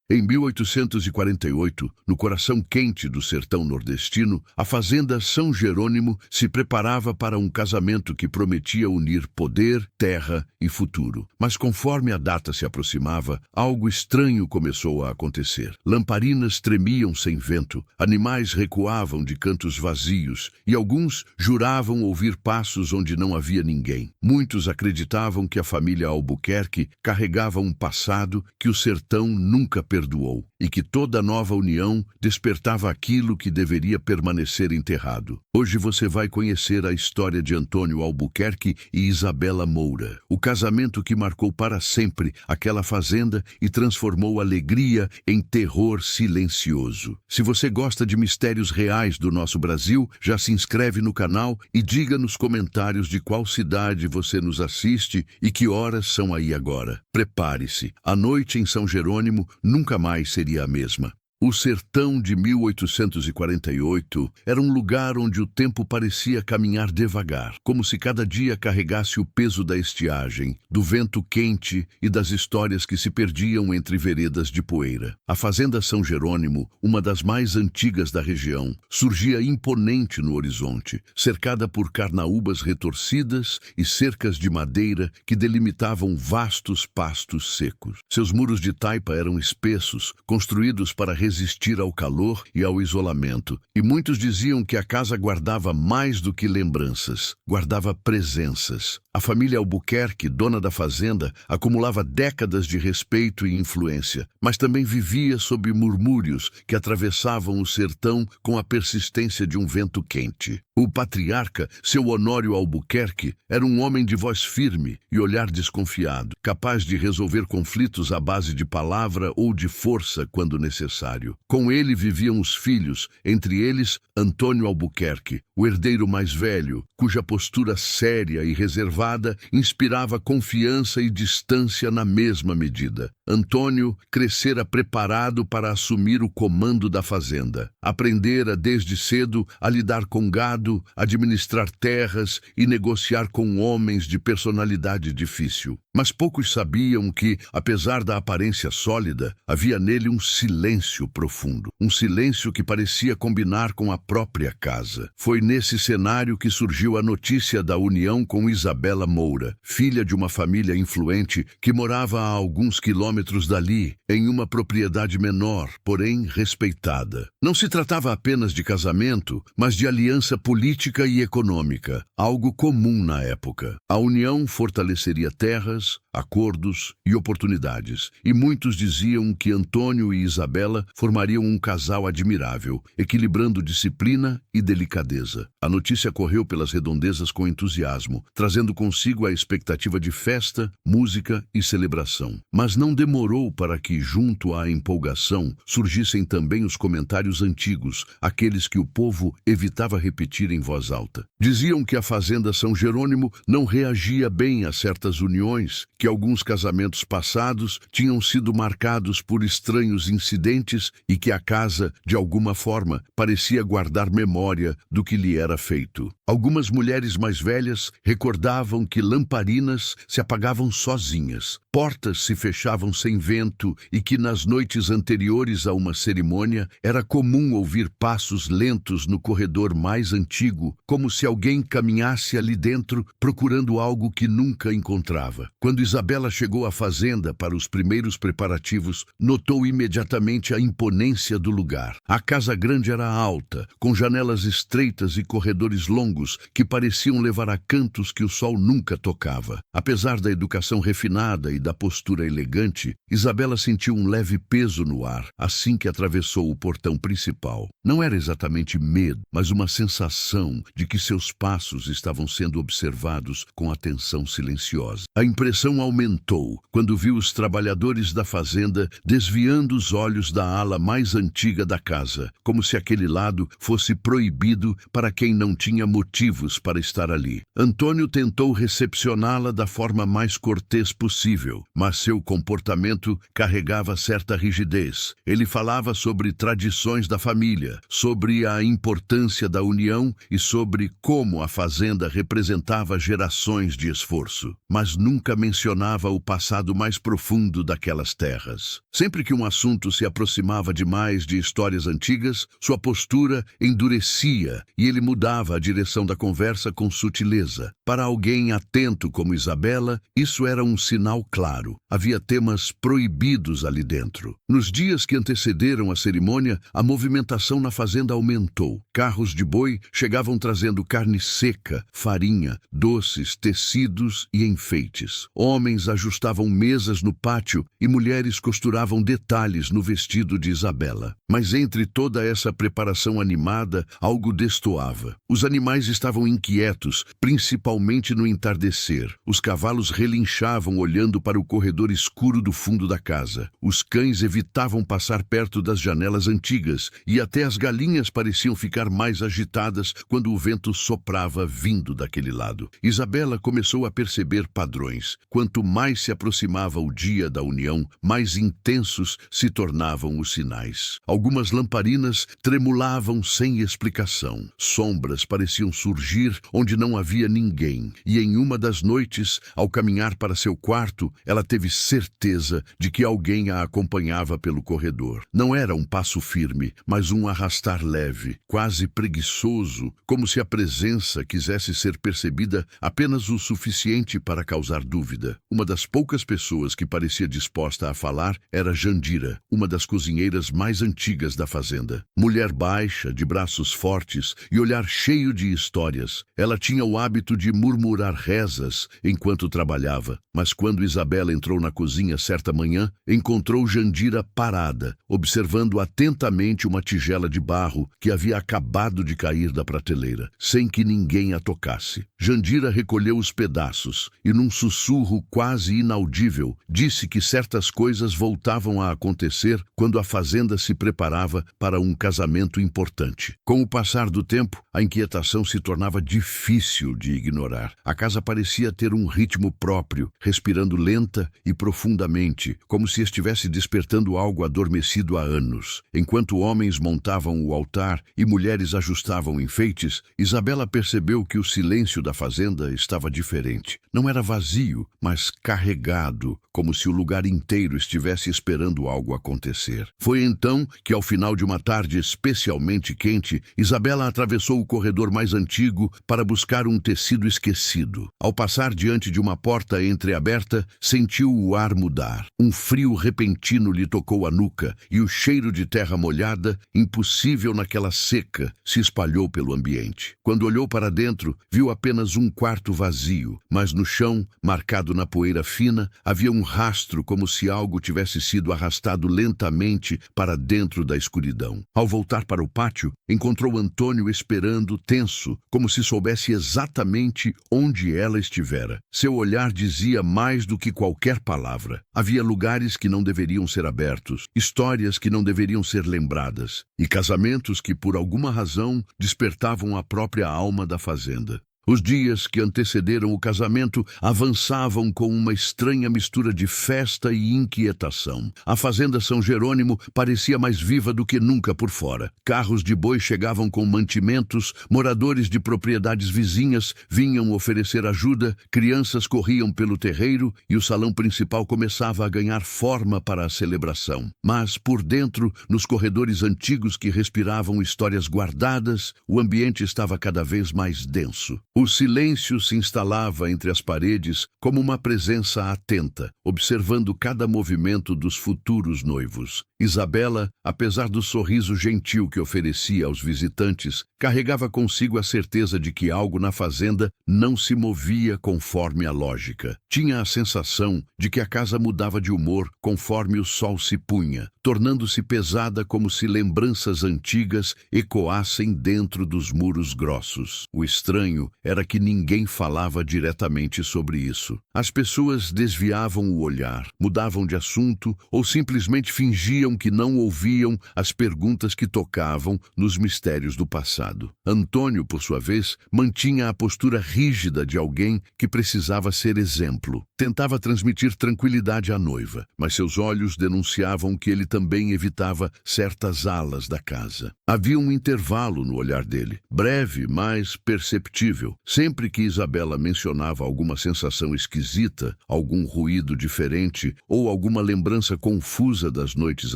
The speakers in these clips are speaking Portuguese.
Em 1848, no coração quente do sertão nordestino, a fazenda São Jerônimo se preparava para um casamento que prometia unir poder, terra e futuro. Mas conforme a data se aproximava, algo estranho começou a acontecer. Lamparinas tremiam sem vento, animais recuavam de cantos vazios e alguns juravam ouvir passos onde não havia ninguém. Muitos acreditavam que a família Albuquerque carregava um passado que o sertão nunca perdoou e que toda nova união despertava aquilo que deveria permanecer enterrado. Hoje você vai conhecer a história de Antônio Albuquerque e Isabela Moura, o casamento que marcou para sempre aquela fazenda e transformou alegria em terror silencioso. Se você gosta de mistérios reais do nosso Brasil, já se inscreve no canal e diga nos comentários de qual cidade você nos assiste e que horas são aí agora. Prepare-se, a noite em São Jerônimo nunca mais seria a mesma. O sertão de 1848 era um lugar onde o tempo parecia caminhar devagar, como se cada dia carregasse o peso da estiagem, do vento quente e das histórias que se perdiam entre veredas de poeira. A fazenda São Jerônimo, uma das mais antigas da região, surgia imponente no horizonte, cercada por carnaúbas retorcidas e cercas de madeira que delimitavam vastos pastos secos. Seus muros de taipa eram espessos, construídos para resistir ao calor e ao isolamento, e muitos diziam que a casa guardava mais do que lembranças, guardava presenças. A família Albuquerque, dona da fazenda, acumulava décadas de respeito e influência, mas também vivia sob murmúrios que atravessavam o sertão com a persistência de um vento quente. O patriarca, seu Honório Albuquerque, era um homem de voz firme e olhar desconfiado, capaz de resolver conflitos à base de palavra ou de força quando necessário. Com ele viviam os filhos, entre eles Antônio Albuquerque, o herdeiro mais velho, cuja postura séria e reservada inspirava confiança e distância na mesma medida. Antônio crescera preparado para assumir o comando da fazenda. Aprendera desde cedo a lidar com gado, administrar terras e negociar com homens de personalidade difícil. Mas poucos sabiam que, apesar da aparência sólida, havia nele um silêncio profundo. Um silêncio que parecia combinar com a própria casa. Foi nesse cenário que surgiu a notícia da união com Isabela Moura, filha de uma família influente que morava a alguns quilômetros dali, em uma propriedade menor, porém respeitada. Não se tratava apenas de casamento, mas de aliança política e econômica, algo comum na época. A união fortaleceria terras, acordos e oportunidades, e muitos diziam que Antônio e Isabela formariam um casal admirável, equilibrando disciplina e delicadeza. A notícia correu pelas redondezas com entusiasmo, trazendo consigo a expectativa de festa, música e celebração. Mas não demorou para que, junto à empolgação, surgissem também os comentários antigos, aqueles que o povo evitava repetir em voz alta. Diziam que a fazenda São Jerônimo não reagia bem a certas uniões, que alguns casamentos passados tinham sido marcados por estranhos incidentes e que a casa, de alguma forma, parecia guardar memória do que lhe era feito. Algumas mulheres mais velhas recordavam que lamparinas se apagavam sozinhas, portas se fechavam sem vento e que nas noites anteriores a uma cerimônia era comum ouvir passos lentos no corredor mais antigo, como se alguém caminhasse ali dentro procurando algo que nunca encontrava. Quando Isabela chegou à fazenda para os primeiros preparativos, notou imediatamente a imponência do lugar. A casa grande era alta, com janelas estreitas e corredores longos que pareciam levar a cantos que o sol nunca tocava. Apesar da educação refinada e da postura elegante, Isabela sentiu um leve peso no ar assim que atravessou o portão principal. Não era exatamente medo, mas uma sensação de que seus passos estavam sendo observados com atenção silenciosa. A impressão aumentou quando viu os trabalhadores da fazenda desviando os olhos da ala mais antiga da casa, como se aquele lado fosse proibido para quem não tinha motivos para estar ali. Antônio tentou recepcioná-la da forma mais cortês possível, mas seu comportamento carregava certa rigidez. Ele falava sobre tradições da família, sobre a importância da união e sobre como a fazenda representava gerações de esforço, mas nunca mencionava mencionava o passado mais profundo daquelas terras. Sempre que um assunto se aproximava demais de histórias antigas, sua postura endurecia e ele mudava a direção da conversa com sutileza. Para alguém atento como Isabela, isso era um sinal claro. Havia temas proibidos ali dentro. Nos dias que antecederam a cerimônia, a movimentação na fazenda aumentou. Carros de boi chegavam trazendo carne seca, farinha, doces, tecidos e enfeites. Homens ajustavam mesas no pátio e mulheres costuravam detalhes no vestido de Isabela. Mas entre toda essa preparação animada, algo destoava. Os animais estavam inquietos, principalmente no entardecer. Os cavalos relinchavam olhando para o corredor escuro do fundo da casa. Os cães evitavam passar perto das janelas antigas e até as galinhas pareciam ficar mais agitadas quando o vento soprava vindo daquele lado. Isabela começou a perceber padrões. Quanto mais se aproximava o dia da união, mais intensos se tornavam os sinais. Algumas lamparinas tremulavam sem explicação. Sombras pareciam surgir onde não havia ninguém. E em uma das noites, ao caminhar para seu quarto, ela teve certeza de que alguém a acompanhava pelo corredor. Não era um passo firme, mas um arrastar leve, quase preguiçoso, como se a presença quisesse ser percebida apenas o suficiente para causar dúvida. Uma das poucas pessoas que parecia disposta a falar era Jandira, uma das cozinheiras mais antigas da fazenda. Mulher baixa, de braços fortes e olhar cheio de histórias. Ela tinha o hábito de murmurar rezas enquanto trabalhava, mas quando Isabela entrou na cozinha certa manhã, encontrou Jandira parada, observando atentamente uma tigela de barro que havia acabado de cair da prateleira, sem que ninguém a tocasse. Jandira recolheu os pedaços e, num sussurro quase inaudível, disse que certas coisas voltavam a acontecer quando a fazenda se preparava para um casamento importante. Com o passar do tempo, a inquietação se tornava difícil de ignorar. A casa parecia ter um ritmo próprio, respirando lenta e profundamente, como se estivesse despertando algo adormecido há anos. Enquanto homens montavam o altar e mulheres ajustavam enfeites, Isabela percebeu que o silêncio da fazenda estava diferente. Não era vazio, mas carregado, como se o lugar inteiro estivesse esperando algo acontecer. Foi então que, ao final de uma tarde especialmente quente, Isabela atravessou o corredor mais antigo para buscar um tecido esquecido. Ao passar diante de uma porta entreaberta, sentiu o ar mudar. Um frio repentino lhe tocou a nuca e o cheiro de terra molhada, impossível naquela seca, se espalhou pelo ambiente. Quando olhou para dentro, viu apenas um quarto vazio, mas no chão, marcado na poeira fina, havia um rastro como se algo tivesse sido arrastado lentamente para dentro da escuridão. Ao voltar para o pátio, encontrou Antônio esperando, tenso, como se soubesse exatamente onde ela estivera. Seu olhar dizia mais do que qualquer palavra. Havia lugares que não deveriam ser abertos, histórias que não deveriam ser lembradas, e casamentos que, por alguma razão, despertavam a própria alma da fazenda. Os dias que antecederam o casamento avançavam com uma estranha mistura de festa e inquietação. A fazenda São Jerônimo parecia mais viva do que nunca por fora. Carros de boi chegavam com mantimentos, moradores de propriedades vizinhas vinham oferecer ajuda, crianças corriam pelo terreiro e o salão principal começava a ganhar forma para a celebração. Mas, por dentro, nos corredores antigos que respiravam histórias guardadas, o ambiente estava cada vez mais denso. O silêncio se instalava entre as paredes como uma presença atenta, observando cada movimento dos futuros noivos. Isabela, apesar do sorriso gentil que oferecia aos visitantes, carregava consigo a certeza de que algo na fazenda não se movia conforme a lógica. Tinha a sensação de que a casa mudava de humor conforme o sol se punha, tornando-se pesada como se lembranças antigas ecoassem dentro dos muros grossos. O estranho era que ninguém falava diretamente sobre isso. As pessoas desviavam o olhar, mudavam de assunto ou simplesmente fingiam fingiam que não ouviam as perguntas que tocavam nos mistérios do passado. Antônio, por sua vez, mantinha a postura rígida de alguém que precisava ser exemplo. Tentava transmitir tranquilidade à noiva, mas seus olhos denunciavam que ele também evitava certas alas da casa. Havia um intervalo no olhar dele, breve, mas perceptível. Sempre que Isabela mencionava alguma sensação esquisita, algum ruído diferente ou alguma lembrança confusa das noites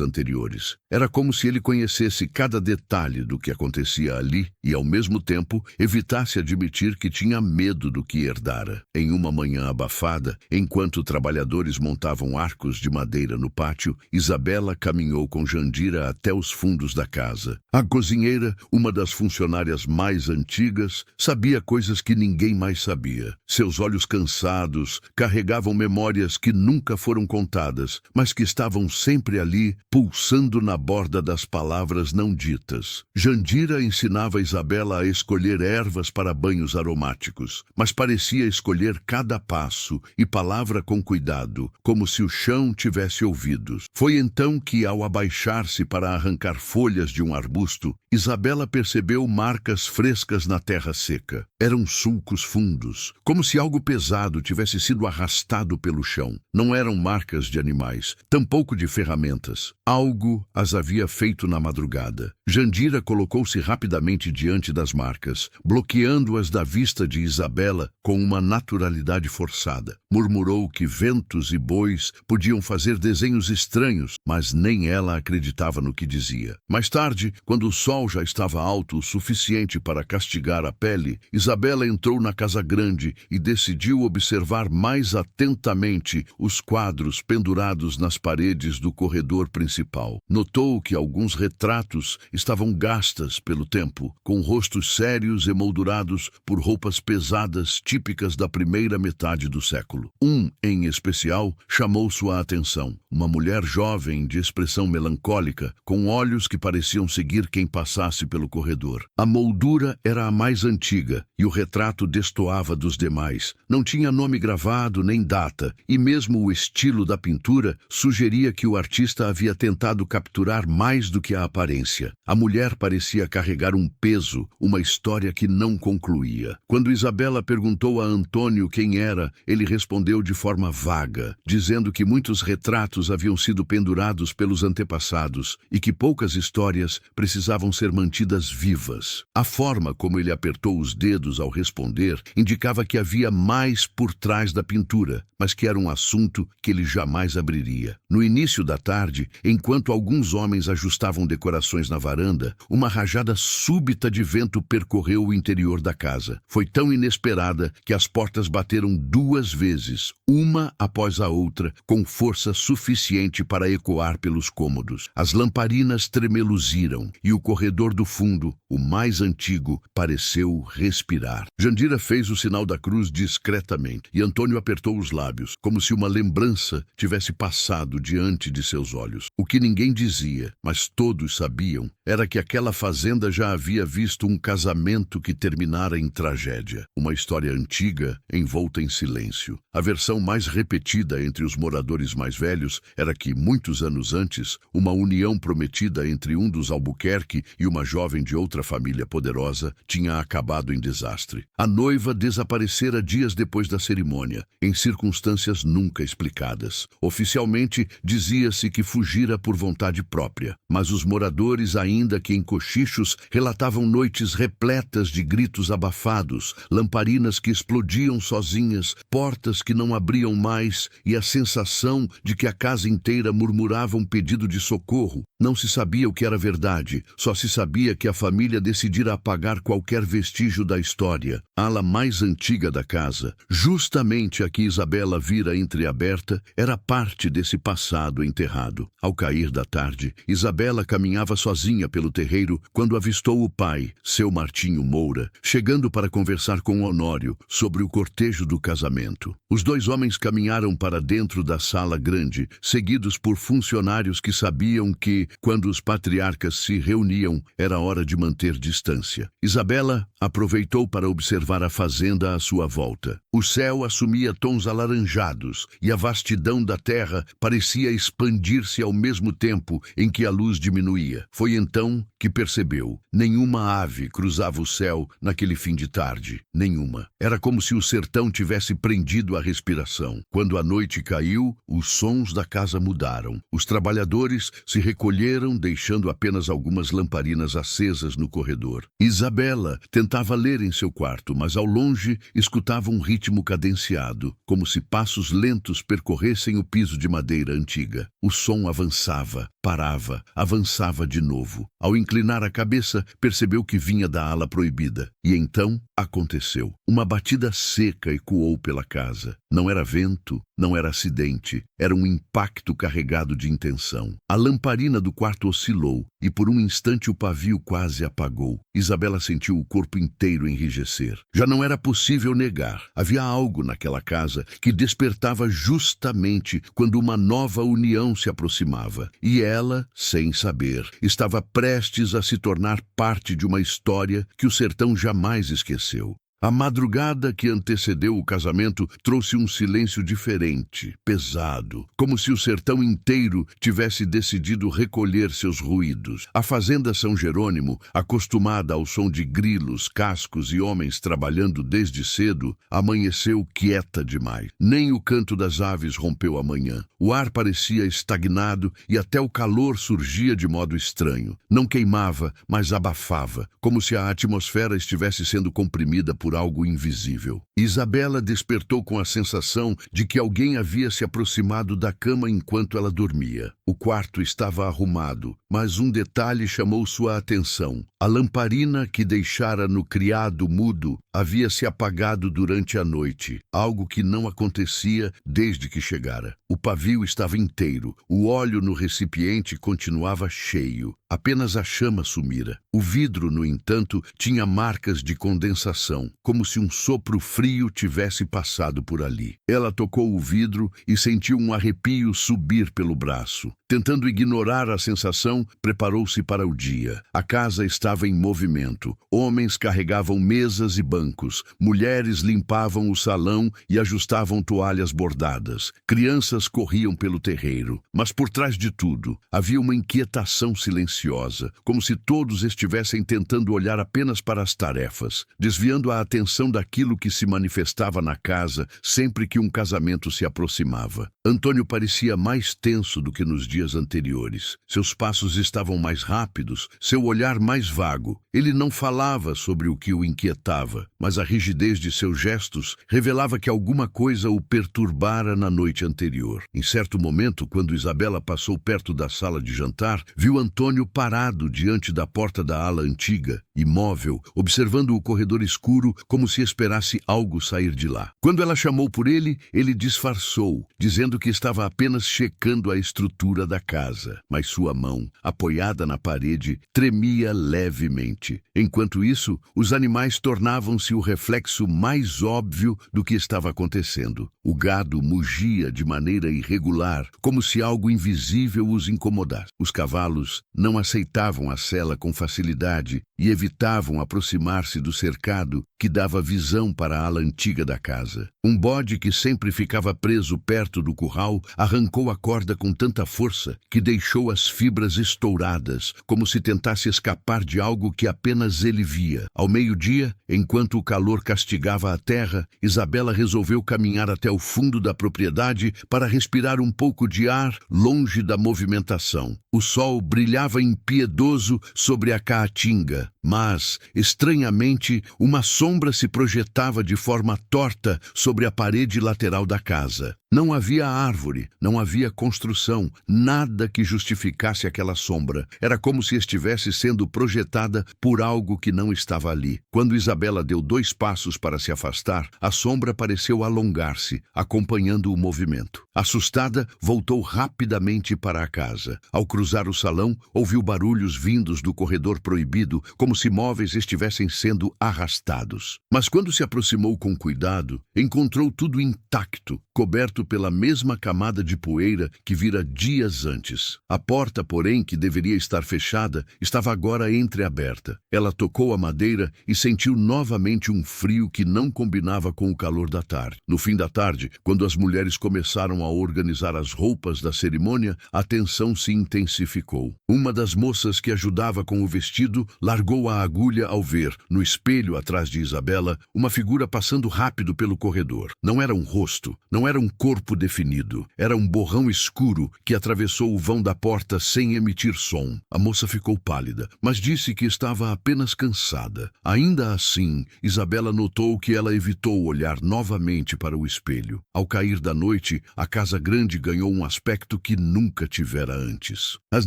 anteriores. Era como se ele conhecesse cada detalhe do que acontecia ali e, ao mesmo tempo, evitasse admitir que tinha medo do que herdara. Em uma manhã abafada, enquanto trabalhadores montavam arcos de madeira no pátio, Isabela caminhou com Jandira até os fundos da casa. A cozinheira, uma das funcionárias mais antigas, sabia coisas que ninguém mais sabia. Seus olhos cansados carregavam memórias que nunca foram contadas, mas que estavam sempre ali, pulsando na borda das palavras não ditas. Jandira ensinava Isabela a escolher ervas para banhos aromáticos, mas parecia escolher cada passo e palavra com cuidado, como se o chão tivesse ouvidos. Foi então que, ao abaixar-se para arrancar folhas de um arbusto, Isabela percebeu marcas frescas na terra seca. Eram sulcos fundos, como se algo pesado tivesse sido arrastado pelo chão. Não eram marcas de animais, tampouco de ferramentas. Algo as havia feito na madrugada. Jandira colocou-se rapidamente diante das marcas, bloqueando-as da vista de Isabela com uma naturalidade forçada. Murmurou que ventos e bois podiam fazer desenhos estranhos, mas nem ela acreditava no que dizia. Mais tarde, quando o sol já estava alto o suficiente para castigar a pele, Isabela entrou na casa grande e decidiu observar mais atentamente os quadros pendurados nas paredes do corredor principal. Notou que alguns retratos estavam gastas pelo tempo, com rostos sérios emoldurados por roupas pesadas típicas da primeira metade do século. Um, em especial, chamou sua atenção. Uma mulher jovem de expressão melancólica, com olhos que pareciam seguir quem passasse pelo corredor. A moldura era a mais antiga e o retrato destoava dos demais. Não tinha nome gravado nem data, e mesmo o estilo da pintura sugeria que o artista havia tentado capturar mais do que a aparência. A mulher parecia carregar um peso, uma história que não concluía. Quando Isabela perguntou a Antônio quem era, ele respondeu de forma vaga, dizendo que muitos retratos haviam sido pendurados pelos antepassados e que poucas histórias precisavam ser mantidas vivas. A forma como ele apertou os dedos ao responder indicava que havia mais por trás da pintura, mas que era um assunto que ele jamais abriria. No início da tarde, enquanto alguns homens ajustavam decorações na varanda, uma rajada súbita de vento percorreu o interior da casa. Foi tão inesperada que as portas bateram 2 vezes, uma após a outra, com força suficiente para ecoar pelos cômodos. As lamparinas tremeluziram e o corredor do fundo, o mais antigo, pareceu respirar. Jandira fez o sinal da cruz discretamente e Antônio apertou os lábios, como se uma lembrança tivesse passado diante de seus olhos. O que ninguém dizia, mas todos sabiam, era que aquela fazenda já havia visto um casamento que terminara em tragédia. Uma história antiga, envolta em silêncio. A versão mais repetida entre os moradores mais velhos era que, muitos anos antes, uma união prometida entre um dos Albuquerque e uma jovem de outra família poderosa tinha acabado em desastre. A noiva desaparecera dias depois da cerimônia, em circunstâncias nunca explicadas. Oficialmente, dizia-se que fugira por vontade própria, mas os moradores, ainda que em cochichos, relatavam noites repletas de gritos abafados, lamparinas que explodiam sozinhas, portas que não abriam mais e a sensação de que a casa inteira murmurava um pedido de socorro. Não se sabia o que era verdade, só se sabia que a família decidira apagar qualquer vestígio da história. A ala mais antiga da casa, justamente a que Isabela vira entreaberta, era parte desse passado enterrado. Ao cair da tarde, Isabela caminhava sozinha pelo terreiro quando avistou o pai, seu Martinho Moura, chegando para conversar com Honório sobre o cortejo do casamento. Os 2 homens caminharam para dentro da sala grande, seguidos por funcionários que sabiam que, quando os patriarcas se reuniam, era hora de manter distância. Isabela aproveitou para observar a fazenda à sua volta. O céu assumia tons alaranjados e a vastidão da terra parecia expandir-se ao mesmo tempo em que a luz diminuía. Foi então que percebeu. Nenhuma ave cruzava o céu naquele fim de tarde. Nenhuma. Era como se o sertão tivesse prendido a respiração. Quando a noite caiu, os sons da casa mudaram. Os trabalhadores se recolheram, deixando apenas algumas lamparinas acesas no corredor. Isabela tentava ler em seu quarto, mas ao longe escutava um ritmo cadenciado, como se passos lentos percorressem o piso de madeira antiga. O som avançava, parava, avançava de novo. Ao inclinar a cabeça, percebeu que vinha da ala proibida. E então aconteceu. Uma batida seca ecoou pela casa. Não era vento, não era acidente, era um impacto carregado de intenção. A lamparina do quarto oscilou e por um instante o pavio quase apagou. Isabela sentiu o corpo inteiro enrijecer. Já não era possível negar. Havia algo naquela casa que despertava justamente quando uma nova união se aproximava. E ela, sem saber, estava prestes a se tornar parte de uma história que o sertão jamais esqueceu. A madrugada que antecedeu o casamento trouxe um silêncio diferente, pesado, como se o sertão inteiro tivesse decidido recolher seus ruídos. A fazenda São Jerônimo, acostumada ao som de grilos, cascos e homens trabalhando desde cedo, amanheceu quieta demais. Nem o canto das aves rompeu a manhã. O ar parecia estagnado e até o calor surgia de modo estranho. Não queimava, mas abafava, como se a atmosfera estivesse sendo comprimida por algo invisível. Isabela despertou com a sensação de que alguém havia se aproximado da cama enquanto ela dormia. O quarto estava arrumado, mas um detalhe chamou sua atenção. A lamparina que deixara no criado mudo havia se apagado durante a noite, algo que não acontecia desde que chegara. O pavio estava inteiro, o óleo no recipiente continuava cheio, apenas a chama sumira. O vidro, no entanto, tinha marcas de condensação, como se um sopro frio tivesse passado por ali. Ela tocou o vidro e sentiu um arrepio subir pelo braço. Tentando ignorar a sensação, preparou-se para o dia. A casa estava em movimento. Homens carregavam mesas e bancos. Mulheres limpavam o salão e ajustavam toalhas bordadas. Crianças corriam pelo terreiro. Mas por trás de tudo, havia uma inquietação silenciosa, como se todos estivessem tentando olhar apenas para as tarefas, desviando a atenção daquilo que se manifestava na casa sempre que um casamento se aproximava. Antônio parecia mais tenso do que nos dias anteriores. Seus passos estavam mais rápidos, seu olhar mais vago. Ele não falava sobre o que o inquietava, mas a rigidez de seus gestos revelava que alguma coisa o perturbara na noite anterior. Em certo momento, quando Isabela passou perto da sala de jantar, viu Antônio parado diante da porta da ala antiga, imóvel, observando o corredor escuro como se esperasse algo sair de lá. Quando ela chamou por ele, ele disfarçou, dizendo que estava apenas checando a estrutura da casa, mas sua mão, apoiada na parede, tremia levemente. Enquanto isso, os animais tornavam-se o reflexo mais óbvio do que estava acontecendo. O gado mugia de maneira irregular, como se algo invisível os incomodasse. Os cavalos não aceitavam a sela com facilidade e evitavam aproximar-se do cercado que dava visão para a ala antiga da casa. Um bode que sempre ficava preso perto do curral arrancou a corda com tanta força que deixou as fibras estouradas, como se tentasse escapar de algo que apenas ele via. Ao meio-dia, enquanto o calor castigava a terra, Isabela resolveu caminhar até o fundo da propriedade para respirar um pouco de ar longe da movimentação. O sol brilhava impiedoso sobre a caatinga, mas, estranhamente, uma sombra se projetava de forma torta sobre a parede lateral da casa. Não havia árvore, não havia construção, nada que justificasse aquela sombra. Era como se estivesse sendo projetada por algo que não estava ali. Quando Isabela deu 2 passos para se afastar, a sombra pareceu alongar-se, acompanhando o movimento. Assustada, voltou rapidamente para a casa. Ao cruzar o salão, ouviu barulhos vindos do corredor proibido, como se móveis estivessem sendo arrastados. Mas quando se aproximou com cuidado, encontrou tudo intacto, coberto pela mesma camada de poeira que vira dias antes. A porta, porém, que deveria estar fechada, estava agora entreaberta. Ela tocou a madeira e sentiu novamente um frio que não combinava com o calor da tarde. No fim da tarde, quando as mulheres começaram a organizar as roupas da cerimônia, a tensão se intensificou. Uma das moças que ajudava com o vestido largou a agulha ao ver, no espelho atrás de Isabela, uma figura passando rápido pelo corredor. Não era um rosto, não era um corpo definido. Era um borrão escuro que atravessou o vão da porta sem emitir som. A moça ficou pálida, mas disse que estava apenas cansada. Ainda assim, Isabela notou que ela evitou olhar novamente para o espelho. Ao cair da noite, a casa grande ganhou um aspecto que nunca tivera antes. As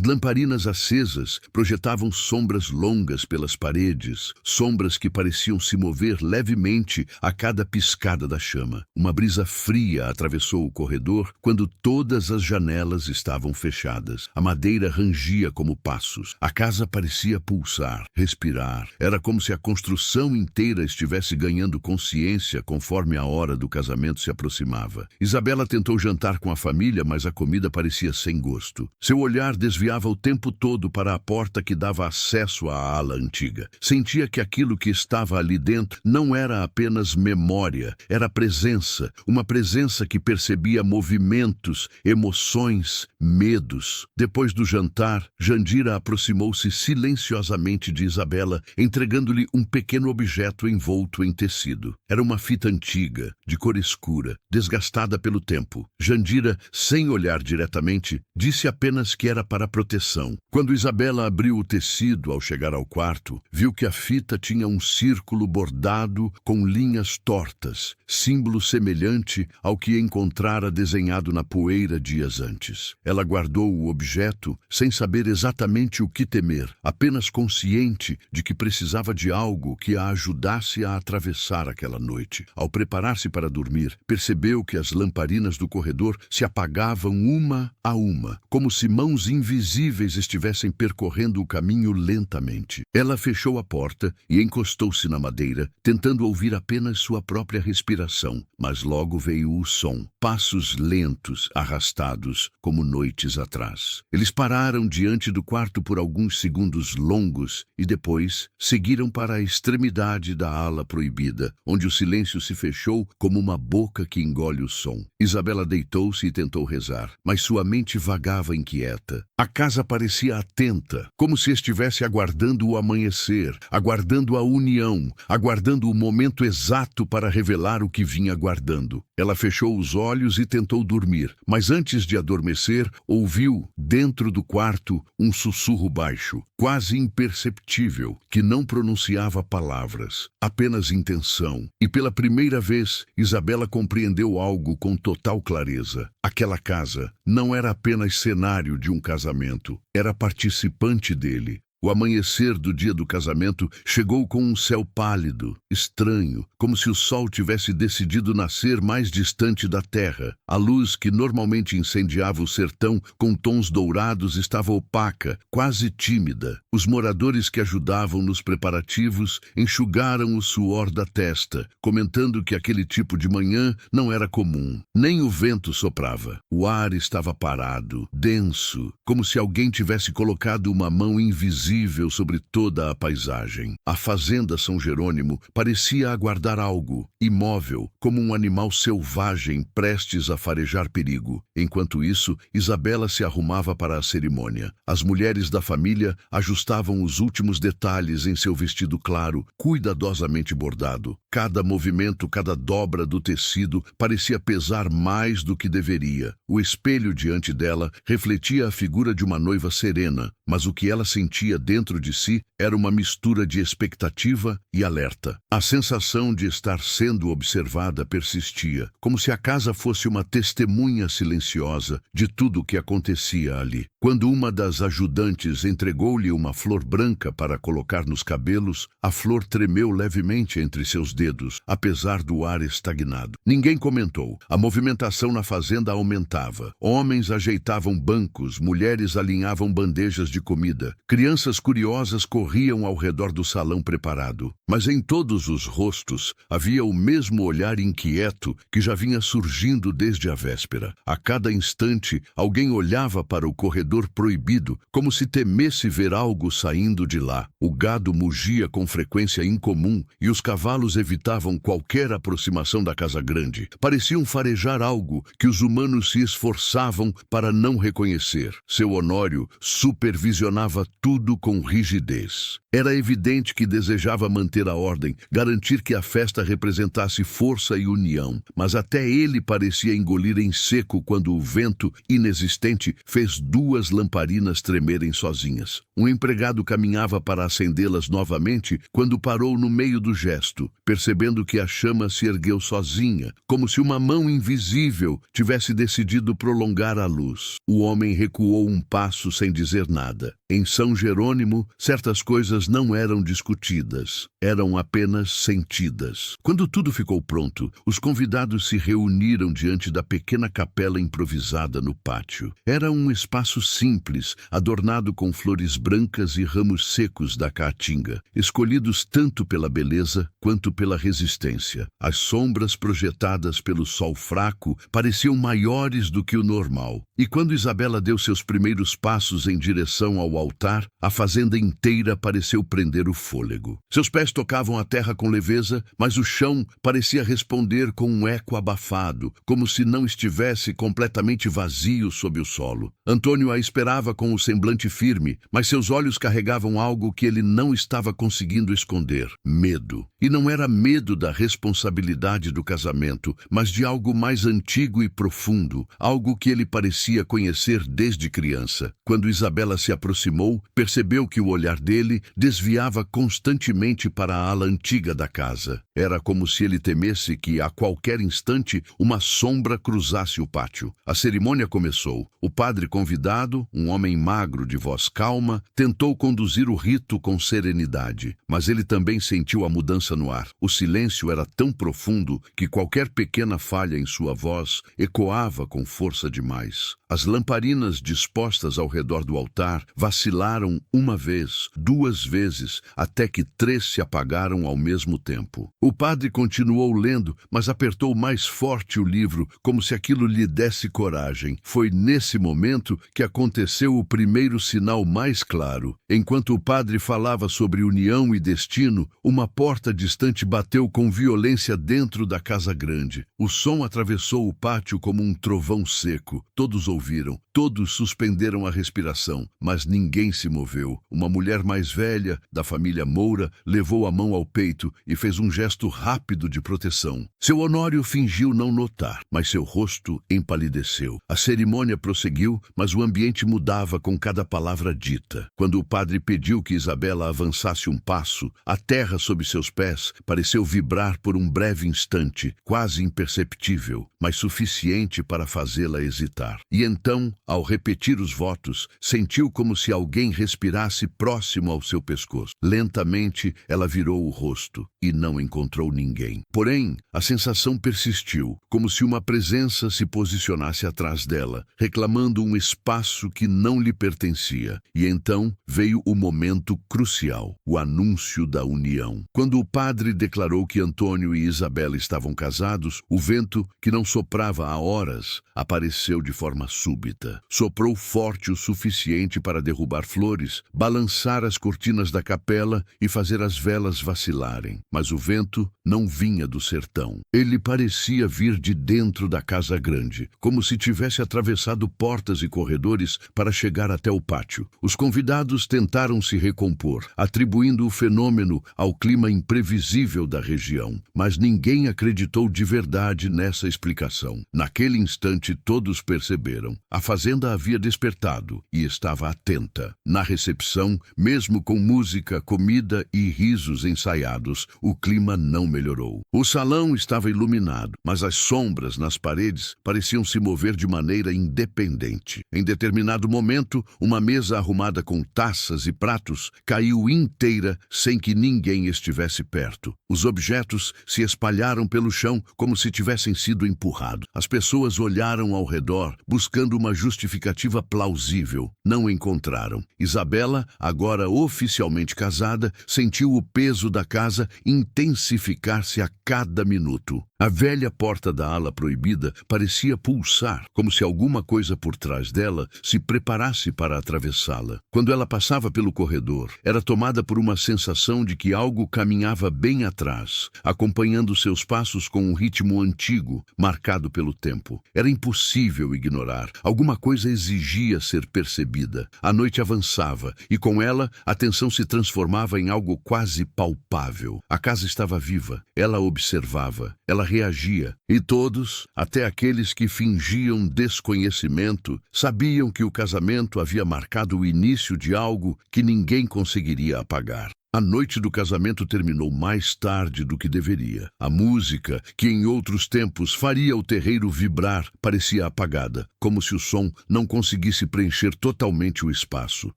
lamparinas acesas projetavam sombras longas pelas paredes, sombras que pareciam se mover levemente a cada piscada da chama. Uma brisa fria atravessou o corredor quando todas as janelas estavam fechadas. A madeira rangia como passos. A casa parecia pulsar, respirar. Era como se a construção inteira estivesse ganhando consciência conforme a hora do casamento se aproximava. Isabela tentou jantar com a família, mas a comida parecia sem gosto. Seu olhar desviava o tempo todo para a porta que dava acesso à ala antiga. Sentia que aquilo que estava ali dentro não era apenas memória, era presença, uma presença que percebia movimentos, emoções, medos. Depois do jantar, Jandira aproximou-se silenciosamente de Isabela, entregando-lhe um pequeno objeto envolto em tecido. Era uma fita antiga, de cor escura, desgastada pelo tempo. Jandira, sem olhar diretamente, disse apenas que era para proteção. Quando Isabela abriu o tecido ao chegar ao quarto, viu que a fita tinha um círculo bordado com linhas tortas, símbolo semelhante ao que encontrara desenhado na poeira dias antes. Ela guardou o objeto sem saber exatamente o que temer, apenas consciente de que precisava de algo que a ajudasse a atravessar aquela noite. Ao preparar-se para dormir, percebeu que as lamparinas do corredor se apagavam uma a uma, como se mãos invisíveis estivessem percorrendo o caminho lentamente. Ela fechou a porta e encostou-se na madeira, tentando ouvir apenas sua própria respiração, mas logo veio o som, passos lentos, arrastados, como noites atrás. Eles pararam diante do quarto por alguns segundos longos e depois seguiram para a extremidade da ala proibida, onde o silêncio se fechou como uma boca que engole o som. Isabela deitou-se e tentou rezar, mas sua mente vagava inquieta. A casa parecia atenta, como se estivesse aguardando o amanhecer, aguardando a união, aguardando o momento exato para revelar o que vinha aguardando. Ela fechou os olhos e tentou dormir, mas antes de adormecer, ouviu, dentro do quarto, um sussurro baixo, quase imperceptível, que não pronunciava palavras, apenas intenção. E pela primeira vez, Isabela compreendeu algo com total clareza. Aquela casa não era apenas cenário de um casamento, era participante dele. O amanhecer do dia do casamento chegou com um céu pálido, estranho, como se o sol tivesse decidido nascer mais distante da terra. A luz que normalmente incendiava o sertão com tons dourados estava opaca, quase tímida. Os moradores que ajudavam nos preparativos enxugaram o suor da testa, comentando que aquele tipo de manhã não era comum. Nem o vento soprava. O ar estava parado, denso, como se alguém tivesse colocado uma mão invisível sobre toda a paisagem. A fazenda São Jerônimo parecia aguardar algo, imóvel, como um animal selvagem prestes a farejar perigo. Enquanto isso, Isabela se arrumava para a cerimônia. As mulheres da família ajustavam os últimos detalhes em seu vestido claro, cuidadosamente bordado. Cada movimento, cada dobra do tecido parecia pesar mais do que deveria. O espelho diante dela refletia a figura de uma noiva serena, mas o que ela sentia dentro de si Era uma mistura de expectativa e alerta. A sensação de estar sendo observada persistia, como se a casa fosse uma testemunha silenciosa de tudo o que acontecia ali. Quando uma das ajudantes entregou-lhe uma flor branca para colocar nos cabelos, a flor tremeu levemente entre seus dedos, apesar do ar estagnado. Ninguém comentou. A movimentação na fazenda aumentava. Homens ajeitavam bancos, mulheres alinhavam bandejas de comida. Crianças curiosas corriam ao redor do salão preparado. Mas em todos os rostos havia o mesmo olhar inquieto que já vinha surgindo desde a véspera. A cada instante, alguém olhava para o corredor proibido, como se temesse ver algo saindo de lá. O gado mugia com frequência incomum e os cavalos evitavam qualquer aproximação da casa grande. Pareciam farejar algo que os humanos se esforçavam para não reconhecer. Seu Honório supervisionava tudo com rigidez. Era evidente que desejava manter a ordem, garantir que a festa representasse força e união, mas até ele parecia engolir em seco quando o vento, inexistente, fez duas lamparinas tremerem sozinhas. Um empregado caminhava para acendê-las novamente quando parou no meio do gesto, percebendo que a chama se ergueu sozinha, como se uma mão invisível tivesse decidido prolongar a luz. O homem recuou um passo sem dizer nada. Em São Jerônimo, certas coisas não eram discutidas, eram apenas sentidas. Quando tudo ficou pronto, os convidados se reuniram diante da pequena capela improvisada no pátio. Era um espaço simples, adornado com flores brancas e ramos secos da caatinga, escolhidos tanto pela beleza quanto pela resistência. As sombras projetadas pelo sol fraco pareciam maiores do que o normal. E quando Isabela deu seus primeiros passos em direção ao altar, a fazenda inteira pareceu prender o fôlego. Seus pés tocavam a terra com leveza, mas o chão parecia responder com um eco abafado, como se não estivesse completamente vazio sob o solo. Antônio a esperava com o semblante firme, mas seus olhos carregavam algo que ele não estava conseguindo esconder: medo. E não era medo da responsabilidade do casamento, mas de algo mais antigo e profundo, algo que ele parecia conhecer desde criança. Quando Isabela se aproximou, percebeu que o olhar dele desviava constantemente para a ala antiga da casa. Era como se ele temesse que, a qualquer instante, uma sombra cruzasse o pátio. A cerimônia começou. O padre convidado, um homem magro de voz calma, tentou conduzir o rito com serenidade, mas ele também sentiu a mudança no ar. O silêncio era tão profundo que qualquer pequena falha em sua voz ecoava com força demais. As lamparinas dispostas ao redor do altar vacilaram uma vez, duas vezes, até que 3 se apagaram ao mesmo tempo. O padre continuou lendo, mas apertou mais forte o livro, como se aquilo lhe desse coragem. Foi nesse momento que aconteceu o primeiro sinal mais claro. Enquanto o padre falava sobre união e destino, uma porta distante bateu com violência dentro da casa grande. O som atravessou o pátio como um trovão seco. Todos ouviram, todos suspenderam a respiração, mas ninguém se moveu. Uma mulher mais velha, da família Moura, levou a mão ao peito e fez um gesto rápido de proteção. Seu Honório fingiu não notar, mas seu rosto empalideceu. A cerimônia prosseguiu, mas o ambiente mudava com cada palavra dita. Quando o padre pediu que Isabela avançasse um passo, a terra sob seus pés pareceu vibrar por um breve instante, quase imperceptível, mas suficiente para fazê-la hesitar. E então, ao repetir os votos, sentiu como se alguém respirasse próximo ao seu pescoço. Lentamente, ela virou o rosto e não encontrou ninguém. Porém, a sensação persistiu, como se uma presença se posicionasse atrás dela, reclamando um espaço que não lhe pertencia. E então veio o momento crucial, o anúncio da união. Quando o padre declarou que Antônio e Isabela estavam casados, o vento, que não soprava há horas, apareceu de forma súbita. Soprou forte o suficiente para derrubar flores, balançar as cortinas da capela e fazer as velas vacilarem. Mas o vento não vinha do sertão. Ele parecia vir de dentro da casa grande, como se tivesse atravessado portas e corredores para chegar até o pátio. Os convidados tentaram se recompor, atribuindo o fenômeno ao clima imprevisível da região, mas ninguém acreditou de verdade nessa explicação. Naquele instante, todos perceberam. A fazenda fazenda havia despertado e estava atenta. Na recepção, mesmo com música, comida e risos ensaiados, o clima não melhorou. O salão estava iluminado, mas as sombras nas paredes pareciam se mover de maneira independente. Em determinado momento, uma mesa arrumada com taças e pratos caiu inteira sem que ninguém estivesse perto. Os objetos se espalharam pelo chão como se tivessem sido empurrados. As pessoas olharam ao redor, buscando uma justificativa plausível. Não encontraram. Isabela, agora oficialmente casada, sentiu o peso da casa intensificar-se a cada minuto. A velha porta da ala proibida parecia pulsar, como se alguma coisa por trás dela se preparasse para atravessá-la. Quando ela passava pelo corredor, era tomada por uma sensação de que algo caminhava bem atrás, acompanhando seus passos com um ritmo antigo, marcado pelo tempo. Era impossível ignorar. Alguma coisa exigia ser percebida. A noite avançava, e com ela, a tensão se transformava em algo quase palpável. A casa estava viva. Ela observava. Ela reagia, e todos, até aqueles que fingiam desconhecimento, sabiam que o casamento havia marcado o início de algo que ninguém conseguiria apagar. A noite do casamento terminou mais tarde do que deveria. A música, que em outros tempos faria o terreiro vibrar, parecia apagada, como se o som não conseguisse preencher totalmente o espaço.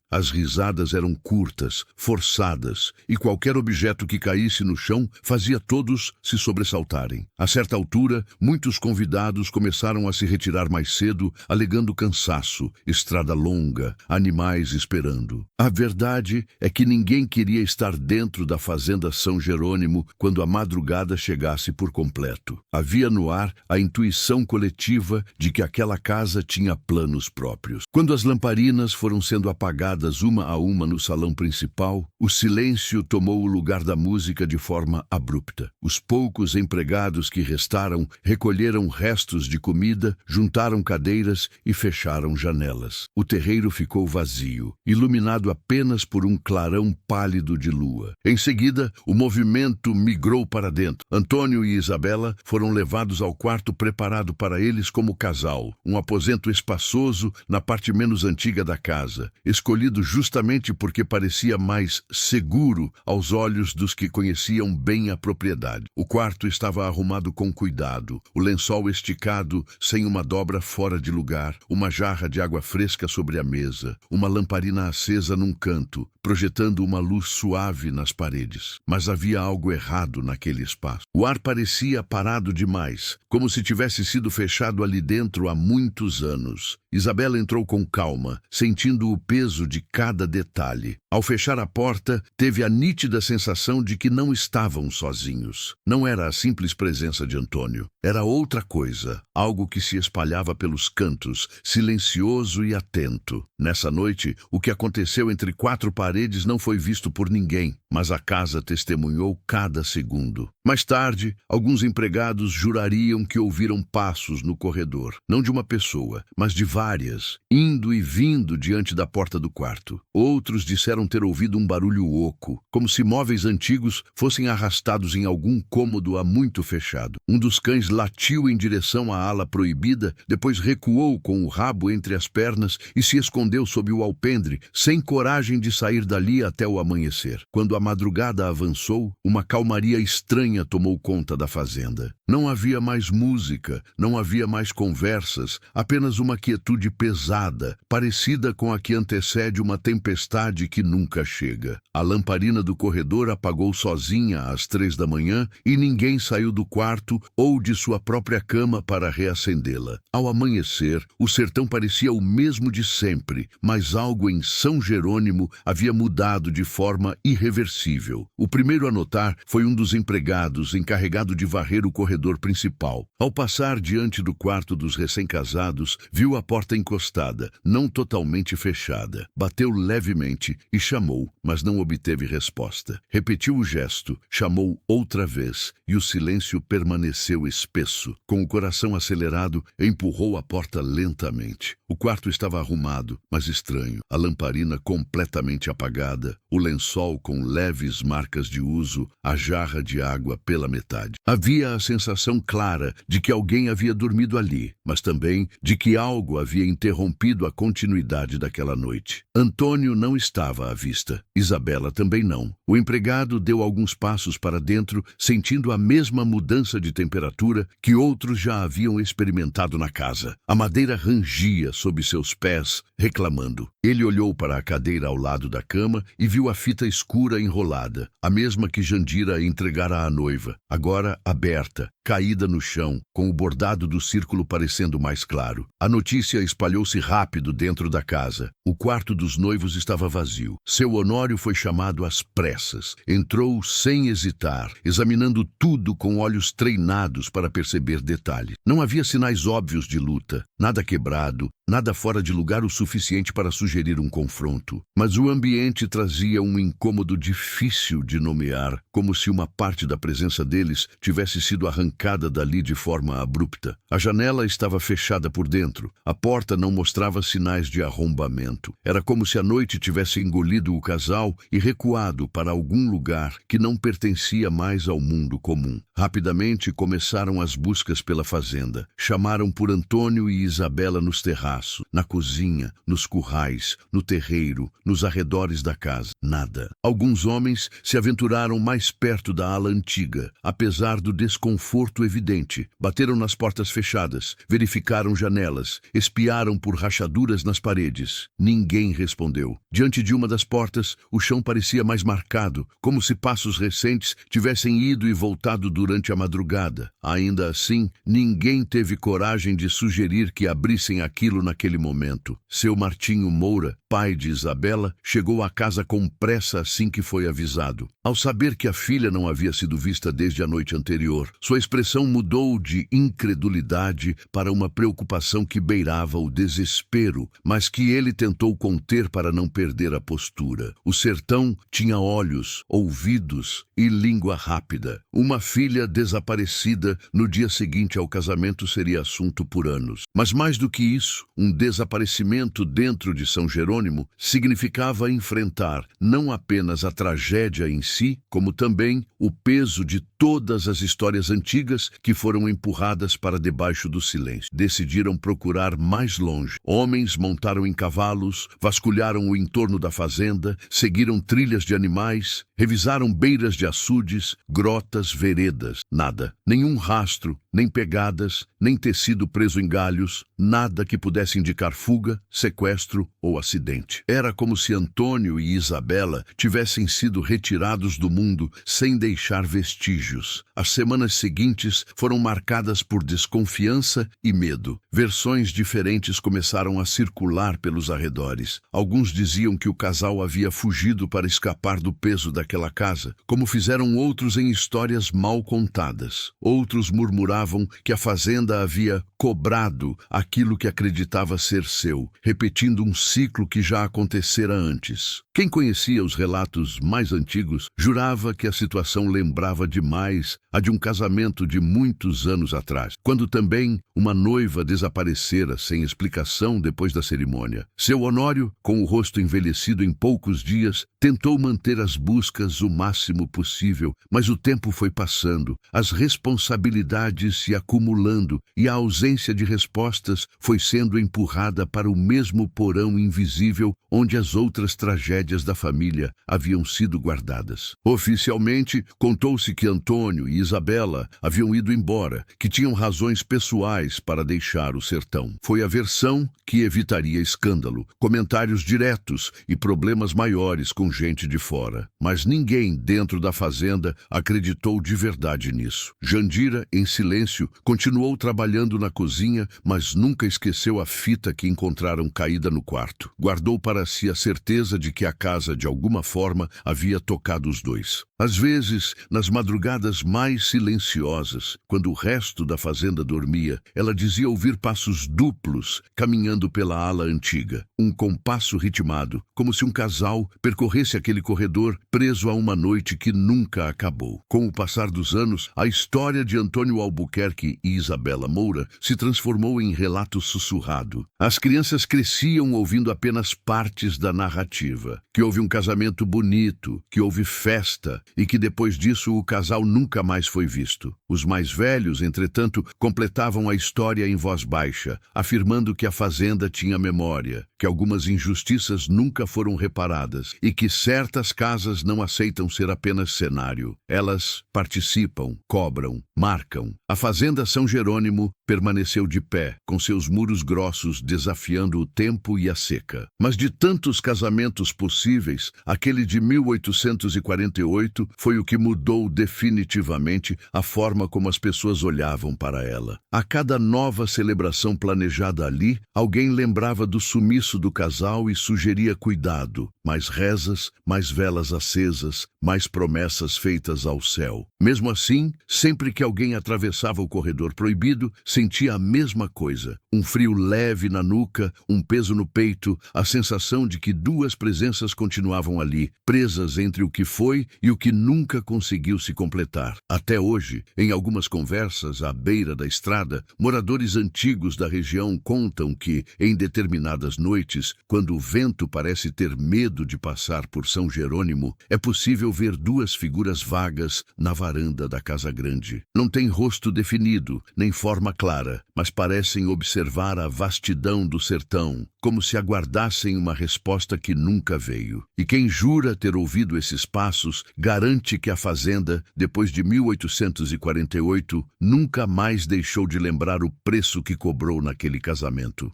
As risadas eram curtas, forçadas, e qualquer objeto que caísse no chão fazia todos se sobressaltarem. A certa altura, muitos convidados começaram a se retirar mais cedo, alegando cansaço, estrada longa, animais esperando. A verdade é que ninguém queria estar dentro da fazenda São Jerônimo quando a madrugada chegasse por completo. Havia no ar a intuição coletiva de que aquela casa tinha planos próprios. Quando as lamparinas foram sendo apagadas uma a uma no salão principal, o silêncio tomou o lugar da música de forma abrupta. Os poucos empregados que restaram recolheram restos de comida, juntaram cadeiras e fecharam janelas. O terreiro ficou vazio, iluminado apenas por um clarão pálido de lua. Em seguida, o movimento migrou para dentro. Antônio e Isabela foram levados ao quarto preparado para eles como casal, um aposento espaçoso na parte menos antiga da casa, escolhido justamente porque parecia mais seguro aos olhos dos que conheciam bem a propriedade. O quarto estava arrumado com cuidado, o lençol esticado sem uma dobra fora de lugar, uma jarra de água fresca sobre a mesa, uma lamparina acesa num canto, projetando uma luz suave nas paredes. Mas havia algo errado naquele espaço. O ar parecia parado demais, como se tivesse sido fechado ali dentro há muitos anos. Isabela entrou com calma, sentindo o peso de cada detalhe. Ao fechar a porta, teve a nítida sensação de que não estavam sozinhos. Não era a simples presença de Antônio. Era outra coisa, algo que se espalhava pelos cantos, silencioso e atento. Nessa noite, o que aconteceu entre quatro paredes não foi visto por ninguém, mas a casa testemunhou cada segundo. Mais tarde, alguns empregados jurariam que ouviram passos no corredor, não de uma pessoa, mas de várias, indo e vindo diante da porta do quarto. Outros disseram ter ouvido um barulho oco, como se móveis antigos fossem arrastados em algum cômodo há muito fechado. Um dos cães latiu em direção à ala proibida, depois recuou com o rabo entre as pernas e se escondeu sob o alpendre, sem coragem de sair dali até o amanhecer. Quando a madrugada avançou, uma calmaria estranha tomou conta da fazenda. Não havia mais música, não havia mais conversas, apenas uma quietude pesada, parecida com a que antecede uma tempestade que nunca chega. A lamparina do corredor apagou sozinha às 3 da manhã e ninguém saiu do quarto ou de sua própria cama para reacendê-la. Ao amanhecer, o sertão parecia o mesmo de sempre, mas algo em São Jerônimo havia mudado de forma irreversível. O primeiro a notar foi um dos empregados encarregado de varrer o corredor principal. Ao passar diante do quarto dos recém-casados, viu a porta encostada, não totalmente fechada. Bateu levemente e chamou, mas não obteve resposta. Repetiu o gesto, chamou outra vez, e o silêncio permaneceu espesso. espesso. Com o coração acelerado, empurrou a porta lentamente. O quarto estava arrumado, mas estranho. A lamparina completamente apagada, o lençol com leves marcas de uso, a jarra de água pela metade. Havia a sensação clara de que alguém havia dormido ali, mas também de que algo havia interrompido a continuidade daquela noite. Antônio não estava à vista. Isabela também não. O empregado deu alguns passos para dentro, sentindo a mesma mudança de temperatura que outros já haviam experimentado na casa. A madeira rangia sob seus pés, reclamando. Ele olhou para a cadeira ao lado da cama e viu a fita escura enrolada, a mesma que Jandira entregara à noiva, agora aberta, caída no chão, com o bordado do círculo parecendo mais claro. A notícia espalhou-se rápido dentro da casa. O quarto dos noivos estava vazio. Seu Honório foi chamado às pressas. Entrou sem hesitar, examinando tudo com olhos treinados para perceber detalhes. Não havia sinais óbvios de luta, nada quebrado, nada fora de lugar o suficiente para sugerir um confronto. Mas o ambiente trazia um incômodo difícil de nomear, como se uma parte da presença deles tivesse sido arrancada dali de forma abrupta. A janela estava fechada por dentro. A porta não mostrava sinais de arrombamento. Era como se a noite tivesse engolido o casal e recuado para algum lugar que não pertencia mais ao mundo comum. Rapidamente começaram as buscas pela fazenda. Chamaram por Antônio e Isabela nos terraços, na cozinha, nos currais, no terreiro, nos arredores da casa. Nada. Alguns homens se aventuraram mais perto da ala antiga, apesar do desconforto evidente. Bateram nas portas fechadas, verificaram janelas, espiaram por rachaduras nas paredes. Ninguém respondeu. Diante de uma das portas, o chão parecia mais marcado, como se passos recentes tivessem ido e voltado durante a madrugada. Ainda assim, ninguém teve coragem de sugerir que abrissem aquilo naquele momento. Seu Martinho Moura, pai de Isabela, chegou à casa com pressa assim que foi avisado. Ao saber que a filha não havia sido vista desde a noite anterior, sua expressão mudou de incredulidade para uma preocupação que beirava o desespero, mas que ele tentou conter para não perder a postura. O sertão tinha olhos, ouvidos e língua rápida. Uma filha desaparecida no dia seguinte ao casamento seria assunto por anos. Mas mais do que isso, um desaparecimento dentro de São Jerônimo significava enfrentar não apenas a tragédia em si, como também o peso de todas as histórias antigas que foram empurradas para debaixo do silêncio. Decidiram procurar mais longe. Homens montaram em cavalos, vasculharam o entorno da fazenda, seguiram trilhas de animais, revisaram beiras de açudes, grotas, veredas. Nada. Nenhum rastro, nem pegadas, nem tecido preso em galhos, nada que pudesse indicar fuga, sequestro ou acidente. Era como se Antônio e Isabela tivessem sido retirados do mundo sem deixar vestígios. As semanas seguintes foram marcadas por desconfiança e medo. Versões diferentes começaram a circular pelos arredores. Alguns diziam que o casal havia fugido para escapar do peso daquela casa, como fizeram outros em histórias mal contadas. Outros murmuravam que a fazenda havia cobrado aquilo que acreditava ser seu, repetindo um ciclo que já acontecera antes. Quem conhecia os relatos mais antigos jurava que a situação lembrava demais a de um casamento de muitos anos atrás, quando também uma noiva desaparecera sem explicação depois da cerimônia. Seu Honório, com o rosto envelhecido em poucos dias, tentou manter as buscas o máximo possível, mas o tempo foi passando, as responsabilidades se acumulando e a ausência de respostas foi sendo empurrada para o mesmo porão invisível onde as outras tragédias da família haviam sido guardadas. Oficialmente, contou-se que Antônio e Isabela haviam ido embora, que tinham razões pessoais para deixar o sertão. Foi a versão que evitaria escândalo, comentários diretos e problemas maiores com gente de fora. Mas ninguém dentro da fazenda acreditou de verdade nisso. Jandira, em silêncio, continuou trabalhando na cozinha, mas nunca esqueceu a fita que encontraram caída no quarto. Guardou guardou para si a certeza de que a casa, de alguma forma, havia tocado os dois. Às vezes, nas madrugadas mais silenciosas, quando o resto da fazenda dormia, ela dizia ouvir passos duplos caminhando pela ala antiga. Um compasso ritmado, como se um casal percorresse aquele corredor preso a uma noite que nunca acabou. Com o passar dos anos, a história de Antônio Albuquerque e Isabela Moura se transformou em relato sussurrado. As crianças cresciam ouvindo apenas partes da narrativa, que houve um casamento bonito, que houve festa e que depois disso o casal nunca mais foi visto. Os mais velhos, entretanto, completavam a história em voz baixa, afirmando que a fazenda tinha memória, que algumas injustiças nunca foram reparadas e que certas casas não aceitam ser apenas cenário. Elas participam, cobram, marcam. A fazenda São Jerônimo permaneceu de pé, com seus muros grossos desafiando o tempo e a seca. Mas de tantos casamentos possíveis, aquele de 1848 foi o que mudou definitivamente a forma como as pessoas olhavam para ela. A cada nova celebração planejada ali, alguém lembrava do sumiço do casal e sugeria cuidado, mais rezas, mais velas acesas, mais promessas feitas ao céu. Mesmo assim, sempre que alguém atravessava o corredor proibido, sentia a mesma coisa. Um frio leve na nuca, um peso no peito, a sensação de que duas presenças continuavam ali, presas entre o que foi e o que nunca conseguiu se completar. Até hoje, em algumas conversas à beira da estrada, moradores antigos da região contam que, em determinadas noites, quando o vento parece ter medo de passar por São Jerônimo, é possível ver duas figuras vagas na varanda da casa grande. Não tem rosto definido, nem forma clara, mas parecem observar a vastidão do sertão, como se aguardassem uma resposta que nunca veio. E quem jura ter ouvido esses passos, garante que a fazenda, depois de 1848, nunca mais deixou de lembrar o preço que cobrou naquele casamento.